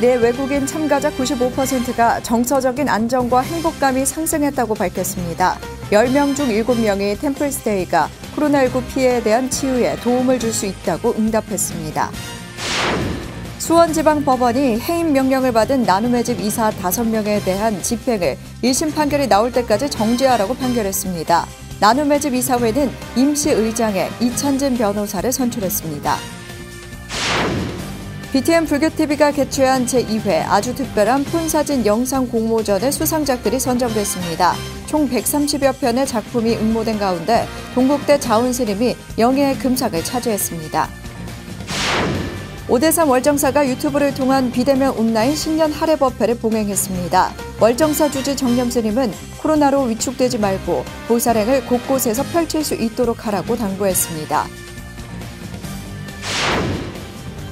내 외국인 참가자 95%가 정서적인 안정과 행복감이 상승했다고 밝혔습니다. 10명 중 7명이 템플스테이가 코로나19 피해에 대한 치유에 도움을 줄 수 있다고 응답했습니다. 수원지방법원이 해임 명령을 받은 나눔의 집 이사 5명에 대한 집행을 1심 판결이 나올 때까지 정지하라고 판결했습니다. 나눔의 집 이사회는 임시 의장에 이찬진 변호사를 선출했습니다. BTN 불교TV가 개최한 제2회 아주 특별한 폰사진 영상 공모전의 수상작들이 선정됐습니다. 총 130여 편의 작품이 응모된 가운데 동국대 자운스님이 영예의 금상을 차지했습니다. 오대산 월정사가 유튜브를 통한 비대면 온라인 신년 할애법회를 봉행했습니다. 월정사 주지 정념스님은 코로나로 위축되지 말고 보살행을 곳곳에서 펼칠 수 있도록 하라고 당부했습니다.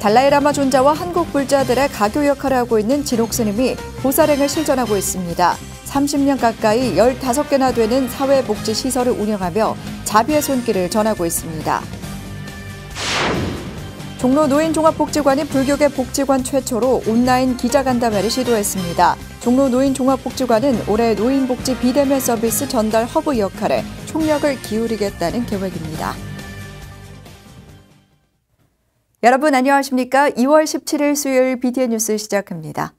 달라이라마 존자와 한국 불자들의 가교 역할을 하고 있는 진옥 스님이 보살행을 실천하고 있습니다. 30년 가까이 15개나 되는 사회복지시설을 운영하며 자비의 손길을 전하고 있습니다. 종로 노인종합복지관이 불교계 복지관 최초로 온라인 기자간담회를 시도했습니다. 종로 노인종합복지관은 올해 노인복지 비대면 서비스 전달 허브 역할에 총력을 기울이겠다는 계획입니다. 여러분 안녕하십니까? 2월 17일 수요일 BTN 뉴스 시작합니다.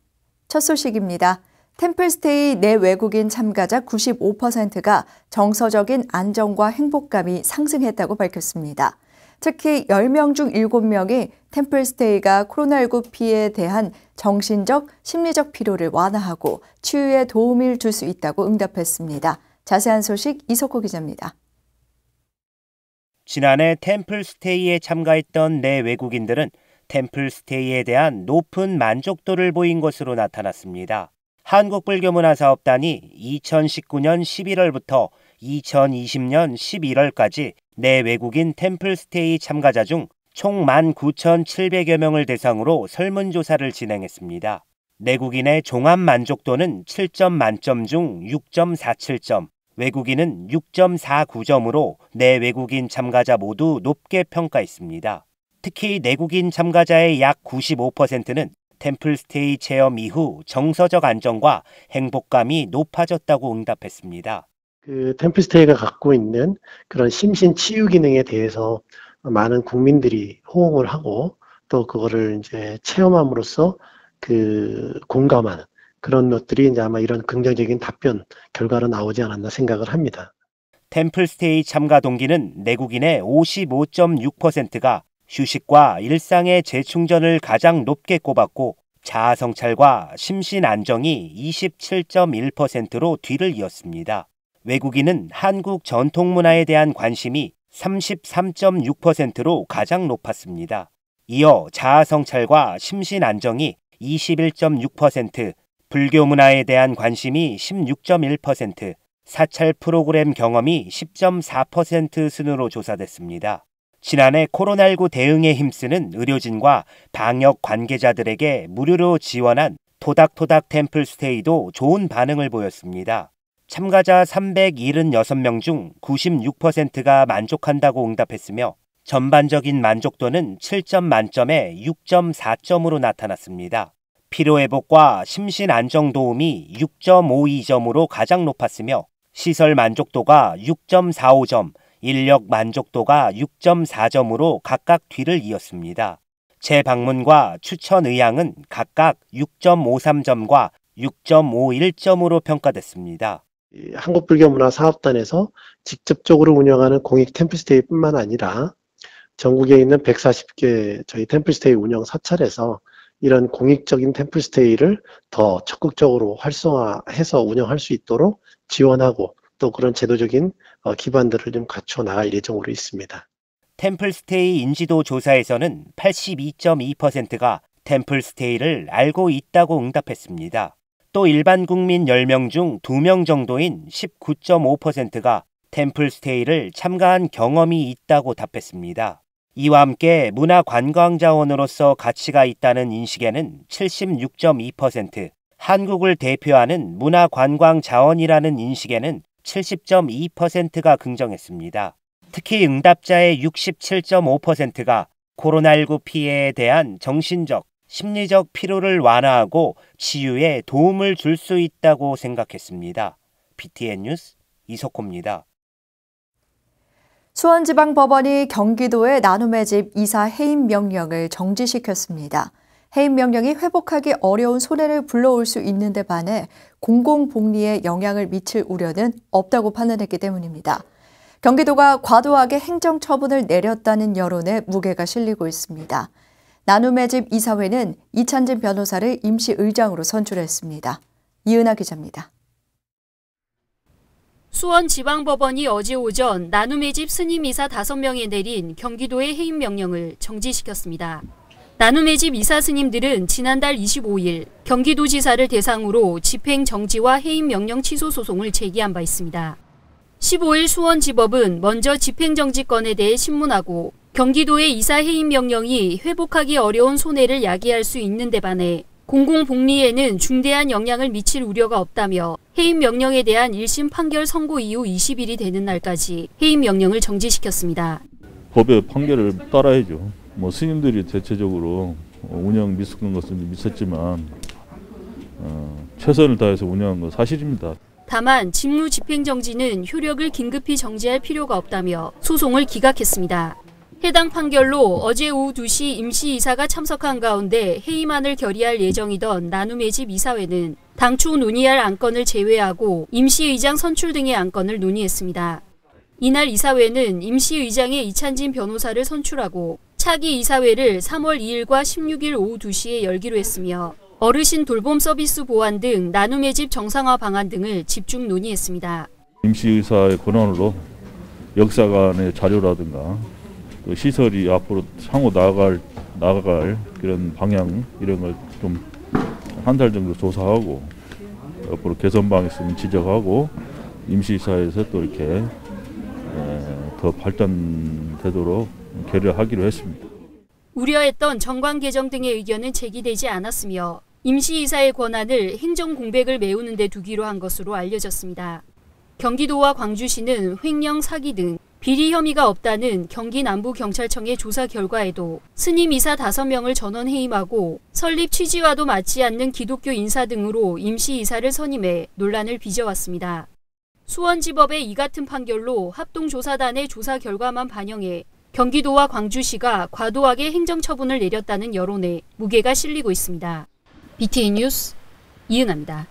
첫 소식입니다. 템플스테이 내 외국인 참가자 95%가 정서적인 안정과 행복감이 상승했다고 밝혔습니다. 특히 10명 중 7명이 템플스테이가 코로나19 피해에 대한 정신적, 심리적 피로를 완화하고 치유에 도움을 줄 수 있다고 응답했습니다. 자세한 소식 이석호 기자입니다. 지난해 템플스테이에 참가했던 내 외국인들은 템플스테이에 대한 높은 만족도를 보인 것으로 나타났습니다. 한국불교문화사업단이 2019년 11월부터 2020년 11월까지 내 외국인 템플스테이 참가자 중 총 19,700여 명을 대상으로 설문조사를 진행했습니다. 내국인의 종합 만족도는 7점 만점 중 6.47점, 외국인은 6.49점으로 내 외국인 참가자 모두 높게 평가했습니다. 특히 내국인 참가자의 약 95%는 템플스테이 체험 이후 정서적 안정과 행복감이 높아졌다고 응답했습니다. 템플스테이가 갖고 있는 그런 심신 치유 기능에 대해서 많은 국민들이 호응을 하고 또 그거를 이제 체험함으로써 공감하는 그런 것들이 이제 아마 이런 긍정적인 답변 결과로 나오지 않았나 생각을 합니다. 템플스테이 참가 동기는 내국인의 55.6%가 휴식과 일상의 재충전을 가장 높게 꼽았고 자아 성찰과 심신 안정이 27.1%로 뒤를 이었습니다. 외국인은 한국 전통문화에 대한 관심이 33.6%로 가장 높았습니다. 이어 자아 성찰과 심신 안정이 21.6%, 불교 문화에 대한 관심이 16.1%, 사찰 프로그램 경험이 10.4% 순으로 조사됐습니다. 지난해 코로나19 대응에 힘쓰는 의료진과 방역 관계자들에게 무료로 지원한 토닥토닥 템플스테이도 좋은 반응을 보였습니다. 참가자 376명 중 96%가 만족한다고 응답했으며 전반적인 만족도는 7점 만점에 6.4점으로 나타났습니다. 피로회복과 심신 안정 도움이 6.52점으로 가장 높았으며 시설 만족도가 6.45점, 인력 만족도가 6.4점으로 각각 뒤를 이었습니다. 재방문과 추천 의향은 각각 6.53점과 6.51점으로 평가됐습니다. 한국불교문화사업단에서 직접적으로 운영하는 공익 템플스테이뿐만 아니라 전국에 있는 140개 저희 템플스테이 운영 사찰에서 이런 공익적인 템플스테이를 더 적극적으로 활성화해서 운영할 수 있도록 지원하고 또 그런 제도적인 기반들을 좀 갖춰 나갈 예정으로 있습니다. 템플스테이 인지도 조사에서는 82.2%가 템플스테이를 알고 있다고 응답했습니다. 또 일반 국민 10명 중 2명 정도인 19.5%가 템플스테이를 참가한 경험이 있다고 답했습니다. 이와 함께 문화관광자원으로서 가치가 있다는 인식에는 76.2%, 한국을 대표하는 문화관광자원이라는 인식에는 70.2%가 긍정했습니다. 특히 응답자의 67.5%가 코로나19 피해에 대한 정신적, 심리적 피로를 완화하고 치유에 도움을 줄 수 있다고 생각했습니다. BTN 뉴스 이석호입니다. 수원지방법원이 경기도의 나눔의 집 이사 해임 명령을 정지시켰습니다. 해임 명령이 회복하기 어려운 손해를 불러올 수 있는데 반해 공공복리에 영향을 미칠 우려는 없다고 판단했기 때문입니다. 경기도가 과도하게 행정처분을 내렸다는 여론에 무게가 실리고 있습니다. 나눔의 집 이사회는 이찬진 변호사를 임시의장으로 선출했습니다. 이은하 기자입니다. 수원지방법원이 어제 오전 나눔의 집 스님이사 5명에 내린 경기도의 해임 명령을 정지시켰습니다. 나눔의 집 이사 스님들은 지난달 25일 경기도지사를 대상으로 집행 정지와 해임 명령 취소 소송을 제기한 바 있습니다. 15일 수원지법은 먼저 집행정지건에 대해 신문하고 경기도의 이사 해임 명령이 회복하기 어려운 손해를 야기할 수 있는 데 반해 공공복리에는 중대한 영향을 미칠 우려가 없다며 해임 명령에 대한 1심 판결 선고 이후 20일이 되는 날까지 해임 명령을 정지시켰습니다. 법의 판결을 따라야죠. 스님들이 대체적으로 운영 미숙한 것은 있었지만 최선을 다해서 운영한 건 사실입니다. 다만 직무 집행정지는 효력을 긴급히 정지할 필요가 없다며 소송을 기각했습니다. 해당 판결로 어제 오후 2시 임시이사가 참석한 가운데 해임안을 결의할 예정이던 나눔의 집 이사회는 당초 논의할 안건을 제외하고 임시의장 선출 등의 안건을 논의했습니다. 이날 이사회는 임시의장의 이찬진 변호사를 선출하고 차기 이사회를 3월 2일과 16일 오후 2시에 열기로 했으며 어르신 돌봄 서비스 보완 등 나눔의 집 정상화 방안 등을 집중 논의했습니다. 임시의사의 권한으로 역사관의 자료라든가 또 시설이 앞으로 향후 나아갈 그런 방향 이런 걸 좀 한 달 정도 조사하고 앞으로 개선방 있으면 지적하고 임시의사에서 또 이렇게 더 발전되도록 결의하기로 했습니다. 우려했던 정관 개정 등의 의견은 제기되지 않았으며 임시이사의 권한을 행정 공백을 메우는 데 두기로 한 것으로 알려졌습니다. 경기도와 광주시는 횡령 사기 등 비리 혐의가 없다는 경기 남부경찰청의 조사 결과에도 스님 이사 5명을 전원 해임하고 설립 취지와도 맞지 않는 기독교 인사 등으로 임시이사를 선임해 논란을 빚어왔습니다. 수원지법의 이 같은 판결로 합동조사단의 조사 결과만 반영해 경기도와 광주시가 과도하게 행정처분을 내렸다는 여론에 무게가 실리고 있습니다. BTN 뉴스 이은하입니다.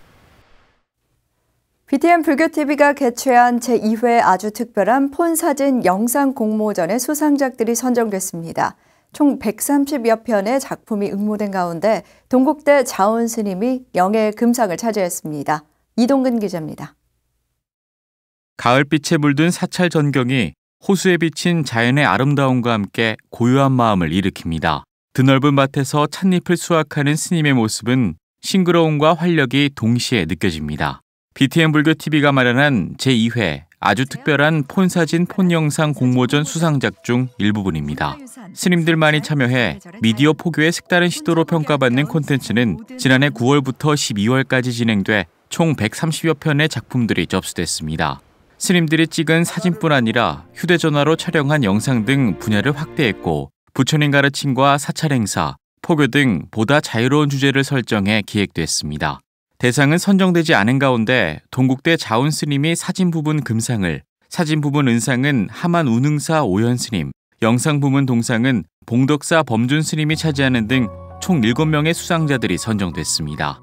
BTN 불교TV가 개최한 제2회 아주 특별한 폰사진 영상 공모전의 수상작들이 선정됐습니다. 총 130여 편의 작품이 응모된 가운데 동국대 자온 스님이 영예의 금상을 차지했습니다. 이동근 기자입니다. 가을빛에 물든 사찰 전경이 호수에 비친 자연의 아름다움과 함께 고요한 마음을 일으킵니다. 드넓은 밭에서 찻잎을 수확하는 스님의 모습은 싱그러움과 활력이 동시에 느껴집니다. BTN 불교TV가 마련한 제2회 아주 특별한 폰사진 폰영상 공모전 수상작 중 일부분입니다. 스님들만이 참여해 미디어 포교의 색다른 시도로 평가받는 콘텐츠는 지난해 9월부터 12월까지 진행돼 총 130여 편의 작품들이 접수됐습니다. 스님들이 찍은 사진뿐 아니라 휴대전화로 촬영한 영상 등 분야를 확대했고 부처님 가르침과 사찰 행사, 포교 등 보다 자유로운 주제를 설정해 기획됐습니다. 대상은 선정되지 않은 가운데 동국대 자온 스님이 사진 부분 금상을, 사진 부분 은상은 하만 운흥사 오현 스님, 영상 부분 동상은 봉덕사 범준 스님이 차지하는 등 총 7명의 수상자들이 선정됐습니다.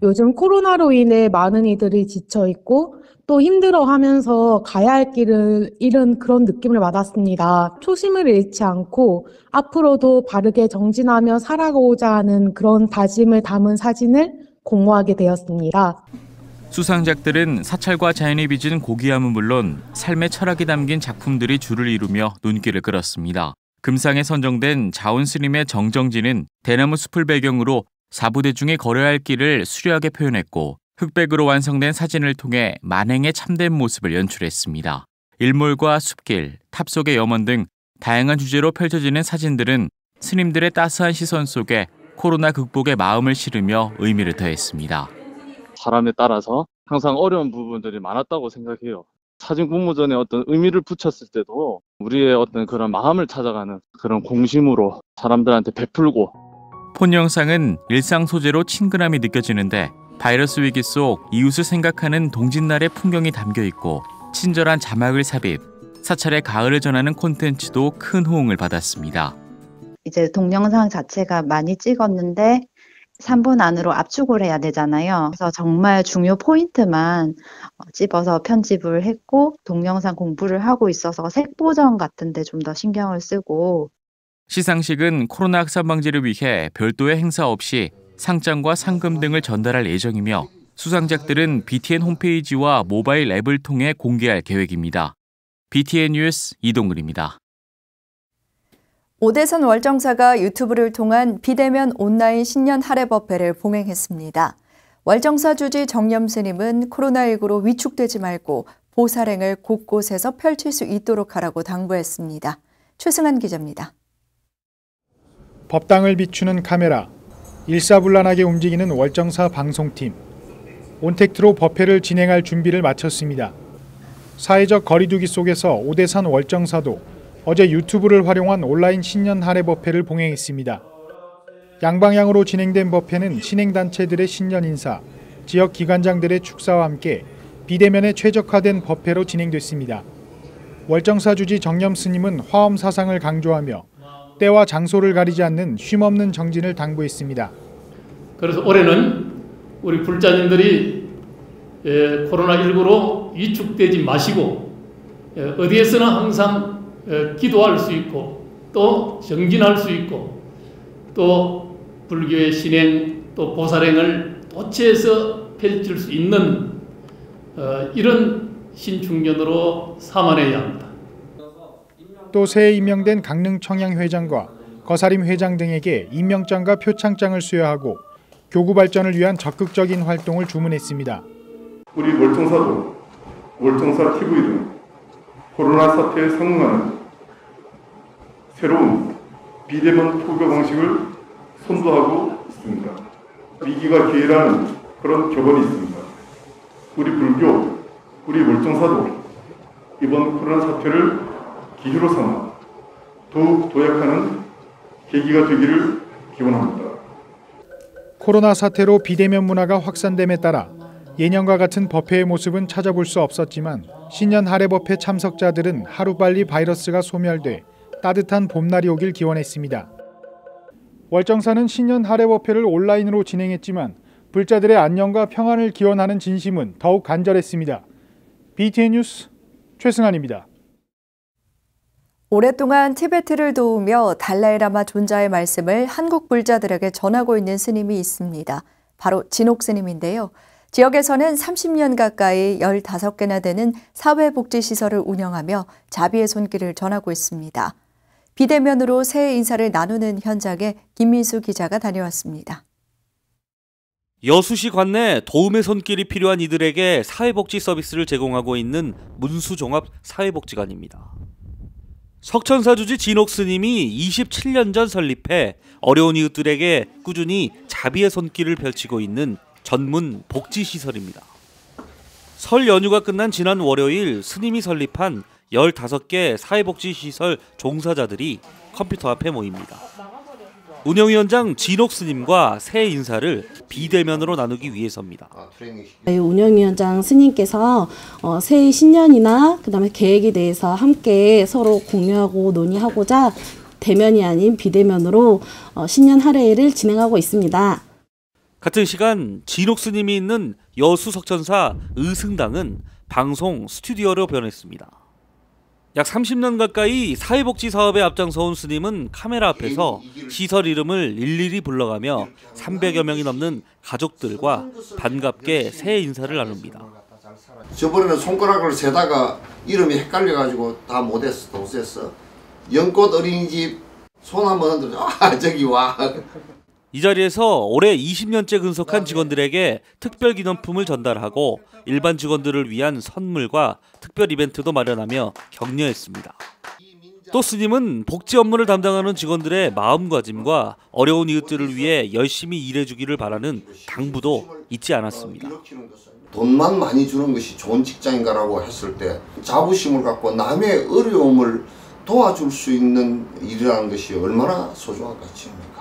요즘 코로나로 인해 많은 이들이 지쳐있고 또 힘들어하면서 가야 할 길을 잃은 그런 느낌을 받았습니다. 초심을 잃지 않고 앞으로도 바르게 정진하며 살아가고자 하는 그런 다짐을 담은 사진을 공모하게 되었습니다. 수상작들은 사찰과 자연이 빚은 고귀함은 물론 삶의 철학이 담긴 작품들이 줄을 이루며 눈길을 끌었습니다. 금상에 선정된 자온 스님의 정정지는 대나무 숲을 배경으로 4부대 중에 걸어야 할 길을 수려하게 표현했고 흑백으로 완성된 사진을 통해 만행의 참된 모습을 연출했습니다. 일몰과 숲길, 탑 속의 염원 등 다양한 주제로 펼쳐지는 사진들은 스님들의 따스한 시선 속에 코로나 극복에 마음을 실으며 의미를 더했습니다. 사람에 따라서 항상 어려운 부분들이 많았다고 생각해요. 사진 공모전에 어떤 의미를 붙였을 때도 우리의 어떤 그런 마음을 찾아가는 그런 공심으로 사람들한테 베풀고 폰 영상은 일상 소재로 친근함이 느껴지는데 바이러스 위기 속 이웃을 생각하는 동짓날의 풍경이 담겨 있고 친절한 자막을 삽입, 사찰의 가을을 전하는 콘텐츠도 큰 호응을 받았습니다. 이제 동영상 자체가 많이 찍었는데 3분 안으로 압축을 해야 되잖아요. 그래서 정말 중요 포인트만 집어서 편집을 했고 동영상 공부를 하고 있어서 색보정 같은 데 좀 더 신경을 쓰고. 시상식은 코로나 확산 방지를 위해 별도의 행사 없이 상장과 상금 등을 전달할 예정이며 수상작들은 BTN 홈페이지와 모바일 앱을 통해 공개할 계획입니다. BTN 뉴스 이동근입니다. 오대산 월정사가 유튜브를 통한 비대면 온라인 신년 할애법회를 봉행했습니다. 월정사 주지 정념 스님은 코로나19로 위축되지 말고 보살행을 곳곳에서 펼칠 수 있도록 하라고 당부했습니다. 최승한 기자입니다. 법당을 비추는 카메라, 일사불란하게 움직이는 월정사 방송팀. 온택트로 법회를 진행할 준비를 마쳤습니다. 사회적 거리두기 속에서 오대산 월정사도 어제 유튜브를 활용한 온라인 신년 할애법회를 봉행했습니다. 양방향으로 진행된 법회는 신행단체들의 신년 인사, 지역 기관장들의 축사와 함께 비대면에 최적화된 법회로 진행됐습니다. 월정사 주지 정념 스님은 화엄 사상을 강조하며 때와 장소를 가리지 않는 쉼없는 정진을 당부했습니다. 그래서 올해는 우리 불자님들이 코로나19로 위축되지 마시고 어디에서나 항상 기도할 수 있고 또 정진할 수 있고 또 불교의 신행 또 보살행을 도처에서 펼칠 수 있는 이런 신중년으로 삼아내야 합니다. 또 새해 임명된 강릉청양 회장과 거사림 회장 등에게 임명장과 표창장을 수여하고 교구 발전을 위한 적극적인 활동을 주문했습니다. 우리 월정사도 월정사 TV 등 코로나 사태에 상응하는 새로운 비대면 투교 방식을 선도하고 있습니다. 위기가 기회라는 그런 교본이 있습니다. 우리 불교, 우리 월정사도 이번 코로나 사태를 기회로 삼아 더욱 도약하는 계기가 되기를 기원합니다. 코로나 사태로 비대면 문화가 확산됨에 따라 예년과 같은 법회의 모습은 찾아볼 수 없었지만 신년 할애법회 참석자들은 하루빨리 바이러스가 소멸돼 따뜻한 봄날이 오길 기원했습니다. 월정사는 신년 할애법회를 온라인으로 진행했지만 불자들의 안녕과 평안을 기원하는 진심은 더욱 간절했습니다. BTN 뉴스 최승환입니다. 오랫동안 티베트를 도우며 달라이라마 존자의 말씀을 한국 불자들에게 전하고 있는 스님이 있습니다. 바로 진옥 스님인데요. 지역에서는 30년 가까이 15개나 되는 사회복지시설을 운영하며 자비의 손길을 전하고 있습니다. 비대면으로 새해 인사를 나누는 현장에 김민수 기자가 다녀왔습니다. 여수시 관내 도움의 손길이 필요한 이들에게 사회복지 서비스를 제공하고 있는 문수종합 사회복지관입니다. 석천사 주지 진옥 스님이 27년 전 설립해 어려운 이웃들에게 꾸준히 자비의 손길을 펼치고 있는 전문 복지시설입니다. 설 연휴가 끝난 지난 월요일 스님이 설립한 15개 사회복지시설 종사자들이 컴퓨터 앞에 모입니다. 운영위원장 진옥 스님과 새해 인사를 비대면으로 나누기 위해서입니다. 운영위원장 스님께서 새해 신년이나 그다음에 계획에 대해서 함께 서로 공유하고 논의하고자 대면이 아닌 비대면으로 신년 할애를 진행하고 있습니다. 같은 시간 진옥 스님이 있는 여수 석천사 의승당은 방송 스튜디오로 변했습니다. 약 30년 가까이 사회복지 사업에 앞장서온 스님은 카메라 앞에서 시설 이름을 일일이 불러가며 300여 명이 넘는 가족들과 반갑게 새해 인사를 나눕니다. 저번에는 손가락을 세다가 이름이 헷갈려가지고 다 못했어. 연꽃 어린이집 손 한번 흔들어. 아 저기 와. 이 자리에서 올해 20년째 근속한 직원들에게 특별 기념품을 전달하고 일반 직원들을 위한 선물과 특별 이벤트도 마련하며 격려했습니다. 또 스님은 복지 업무를 담당하는 직원들의 마음가짐과 어려운 이웃들을 위해 열심히 일해주기를 바라는 당부도 잊지 않았습니다. 돈만 많이 주는 것이 좋은 직장인가라고 했을 때 자부심을 갖고 남의 어려움을 도와줄 수 있는 일이라는 것이 얼마나 소중한 가치입니까?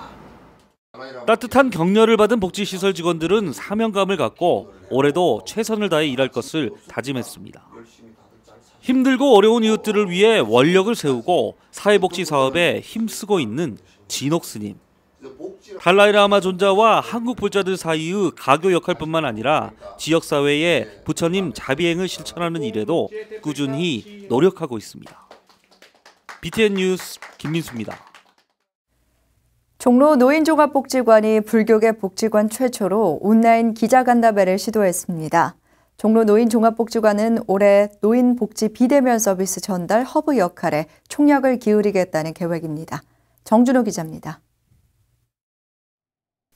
따뜻한 격려를 받은 복지시설 직원들은 사명감을 갖고 올해도 최선을 다해 일할 것을 다짐했습니다. 힘들고 어려운 이웃들을 위해 원력을 세우고 사회복지 사업에 힘쓰고 있는 진옥 스님. 달라이라마 존자와 한국 불자들 사이의 가교 역할뿐만 아니라 지역사회에 부처님 자비행을 실천하는 일에도 꾸준히 노력하고 있습니다. BTN 뉴스 김민수입니다. 종로 노인종합복지관이 불교계 복지관 최초로 온라인 기자간담회를 시도했습니다. 종로 노인종합복지관은 올해 노인복지 비대면 서비스 전달 허브 역할에 총력을 기울이겠다는 계획입니다. 정준호 기자입니다.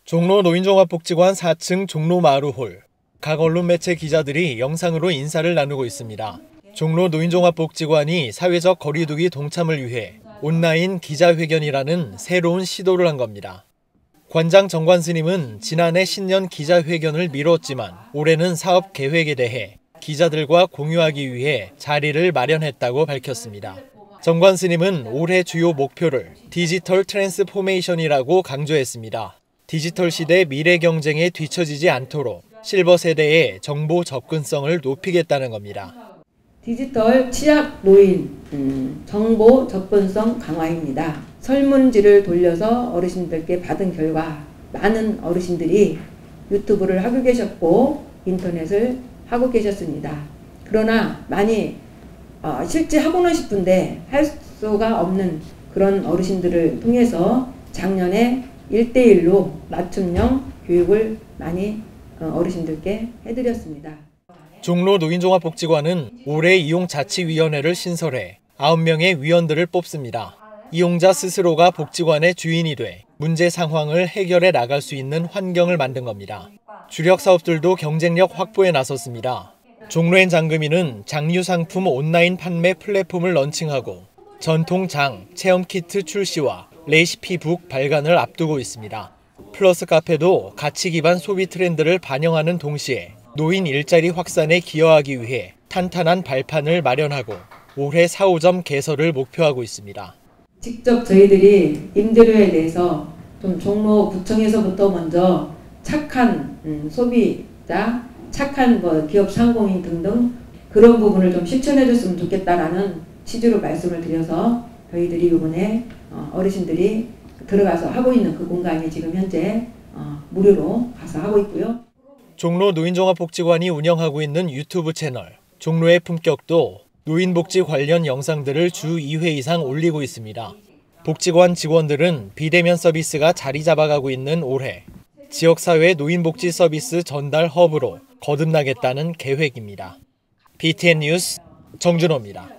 종로 노인종합복지관 4층 종로마루홀. 각 언론 매체 기자들이 영상으로 인사를 나누고 있습니다. 종로 노인종합복지관이 사회적 거리두기 동참을 위해 온라인 기자회견이라는 새로운 시도를 한 겁니다. 관장 정관 스님은 지난해 신년 기자회견을 미뤘지만 올해는 사업 계획에 대해 기자들과 공유하기 위해 자리를 마련했다고 밝혔습니다. 정관 스님은 올해 주요 목표를 디지털 트랜스포메이션이라고 강조했습니다. 디지털 시대 미래 경쟁에 뒤처지지 않도록 실버 세대의 정보 접근성을 높이겠다는 겁니다. 디지털 취약 노인 정보 접근성 강화입니다. 설문지를 돌려서 어르신들께 받은 결과 많은 어르신들이 유튜브를 하고 계셨고 인터넷을 하고 계셨습니다. 그러나 많이 실제 하고는 싶은데 할 수가 없는 그런 어르신들을 통해서 작년에 1:1로 맞춤형 교육을 많이 어르신들께 해드렸습니다. 종로 노인종합복지관은 올해 이용자치위원회를 신설해 9명의 위원들을 뽑습니다. 이용자 스스로가 복지관의 주인이 돼 문제 상황을 해결해 나갈 수 있는 환경을 만든 겁니다. 주력 사업들도 경쟁력 확보에 나섰습니다. 종로엔 장금이는 장류 상품 온라인 판매 플랫폼을 런칭하고 전통 장, 체험 키트 출시와 레시피북 발간을 앞두고 있습니다. 플러스 카페도 가치 기반 소비 트렌드를 반영하는 동시에 노인 일자리 확산에 기여하기 위해 탄탄한 발판을 마련하고 올해 4호점 개설을 목표하고 있습니다. 직접 저희들이 임대료에 대해서 좀 종로구청에서부터 먼저 착한 소비자, 착한 기업 상공인 등등 그런 부분을 좀 실천해 줬으면 좋겠다라는 취지로 말씀을 드려서 저희들이 이번에 어르신들이 들어가서 하고 있는 그 공간이 지금 현재 무료로 가서 하고 있고요. 종로 노인종합복지관이 운영하고 있는 유튜브 채널 종로의 품격도 노인복지 관련 영상들을 주 2회 이상 올리고 있습니다. 복지관 직원들은 비대면 서비스가 자리 잡아가고 있는 올해 지역사회 노인복지 서비스 전달 허브로 거듭나겠다는 계획입니다. BTN 뉴스 정준호입니다.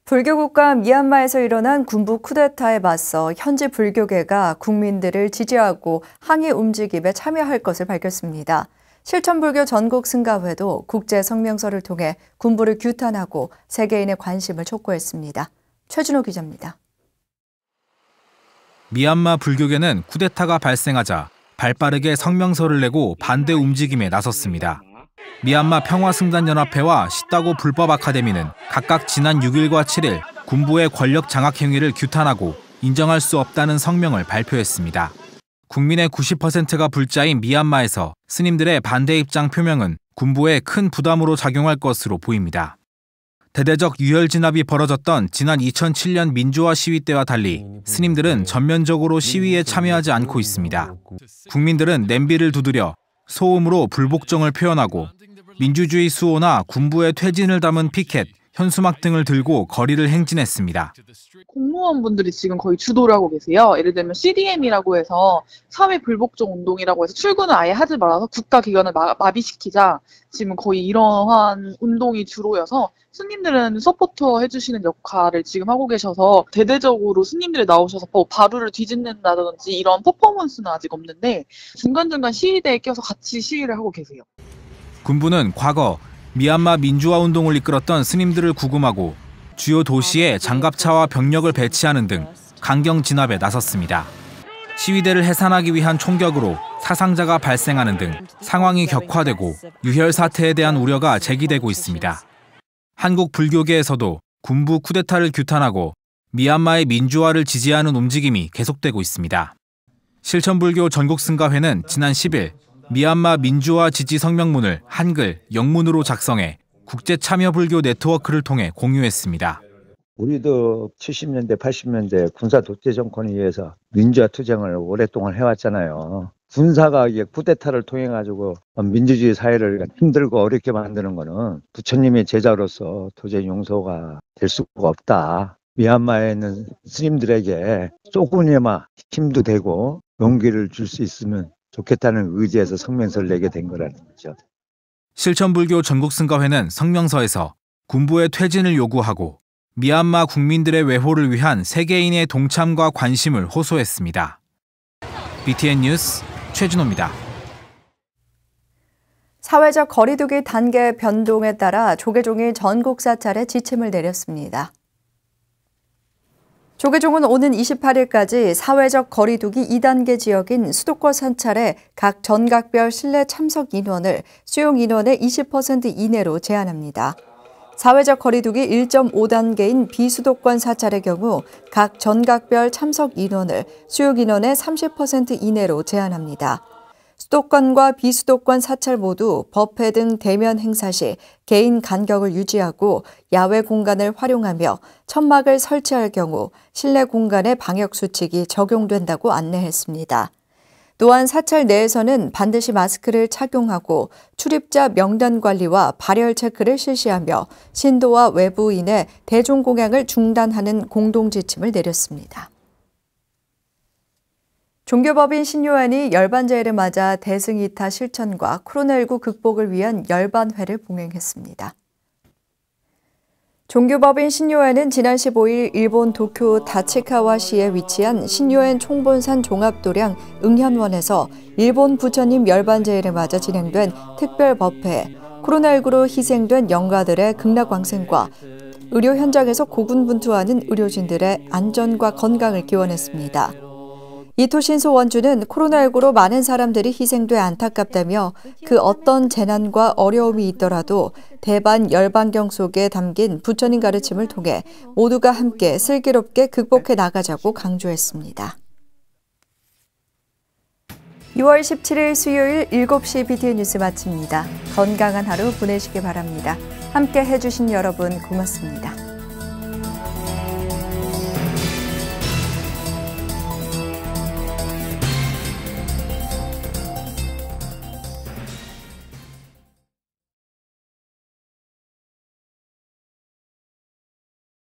불교국가 미얀마에서 일어난 군부 쿠데타에 맞서 현지 불교계가 국민들을 지지하고 항의 움직임에 참여할 것을 밝혔습니다. 실천불교 전국승가회도 국제성명서를 통해 군부를 규탄하고 세계인의 관심을 촉구했습니다. 최준호 기자입니다. 미얀마 불교계는 쿠데타가 발생하자 발빠르게 성명서를 내고 반대 움직임에 나섰습니다. 미얀마 평화승단연합회와 시따고 불법아카데미는 각각 지난 6일과 7일 군부의 권력 장악 행위를 규탄하고 인정할 수 없다는 성명을 발표했습니다. 국민의 90%가 불자인 미얀마에서 스님들의 반대 입장 표명은 군부에 큰 부담으로 작용할 것으로 보입니다. 대대적 유혈 진압이 벌어졌던 지난 2007년 민주화 시위 때와 달리 스님들은 전면적으로 시위에 참여하지 않고 있습니다. 국민들은 냄비를 두드려 소음으로 불복종을 표현하고 민주주의 수호나 군부의 퇴진을 담은 피켓, 현수막 등을 들고 거리를 행진했습니다. 공무원분들이 지금 거의 주도를 하고 계세요. 예를 들면 CDM이라고 해서 사회 불복종 운동이라고 해서 출근을 아예 하지 말아서 국가기관을 마비시키자. 지금 거의 이러한 운동이 주로여서 스님들은 서포터 해주시는 역할을 지금 하고 계셔서 대대적으로 스님들이 나오셔서 바루를 뒤집는다든지 이런 퍼포먼스는 아직 없는데 중간중간 시위대에 껴서 같이 시위를 하고 계세요. 군부는 과거 미얀마 민주화 운동을 이끌었던 스님들을 구금하고 주요 도시에 장갑차와 병력을 배치하는 등 강경 진압에 나섰습니다. 시위대를 해산하기 위한 총격으로 사상자가 발생하는 등 상황이 격화되고 유혈 사태에 대한 우려가 제기되고 있습니다. 한국 불교계에서도 군부 쿠데타를 규탄하고 미얀마의 민주화를 지지하는 움직임이 계속되고 있습니다. 실천불교 전국승가회는 지난 10일 미얀마 민주화 지지 성명문을 한글, 영문으로 작성해 국제참여불교 네트워크를 통해 공유했습니다. 우리도 70년대, 80년대 군사 독재 정권에 의해서 민주화 투쟁을 오랫동안 해왔잖아요. 군사가 이게 쿠데타를 통해 가지고 민주주의 사회를 힘들고 어렵게 만드는 거는 부처님의 제자로서 도저히 용서가 될 수가 없다. 미얀마에 있는 스님들에게 조금이나마 힘도 되고 용기를 줄 수 있으면 좋겠다는 의지에서 성명서를 내게 된 거라는 거죠. 실천불교 전국승가회는 성명서에서 군부의 퇴진을 요구하고 미얀마 국민들의 외호를 위한 세계인의 동참과 관심을 호소했습니다. BTN 뉴스 최준호입니다. 사회적 거리두기 단계 변동에 따라 조계종이 전국 사찰에 지침을 내렸습니다. 조계종은 오는 28일까지 사회적 거리두기 2단계 지역인 수도권 사찰의 각 전각별 실내 참석 인원을 수용 인원의 20% 이내로 제한합니다. 사회적 거리두기 1.5단계인 비수도권 사찰의 경우 각 전각별 참석 인원을 수용 인원의 30% 이내로 제한합니다. 수도권과 비수도권 사찰 모두 법회 등 대면 행사 시 개인 간격을 유지하고 야외 공간을 활용하며 천막을 설치할 경우 실내 공간의 방역 수칙이 적용된다고 안내했습니다. 또한 사찰 내에서는 반드시 마스크를 착용하고 출입자 명단 관리와 발열 체크를 실시하며 신도와 외부인의 대중공양을 중단하는 공동지침을 내렸습니다. 종교법인 신요한이 열반제일을 맞아 대승이타 실천과 코로나19 극복을 위한 열반회를 봉행했습니다. 종교법인 신요한은 지난 15일 일본 도쿄 다치카와시에 위치한 신요한 총본산 종합도량 응현원에서 일본 부처님 열반제일을 맞아 진행된 특별 법회에 코로나19로 희생된 영가들의 극락왕생과 의료 현장에서 고군분투하는 의료진들의 안전과 건강을 기원했습니다. 이토신소 원주는 코로나19로 많은 사람들이 희생돼 안타깝다며 그 어떤 재난과 어려움이 있더라도 대반 열반경 속에 담긴 부처님 가르침을 통해 모두가 함께 슬기롭게 극복해 나가자고 강조했습니다. 6월 17일 수요일 7시 BTN 뉴스 마칩니다. 건강한 하루 보내시기 바랍니다. 함께 해주신 여러분 고맙습니다.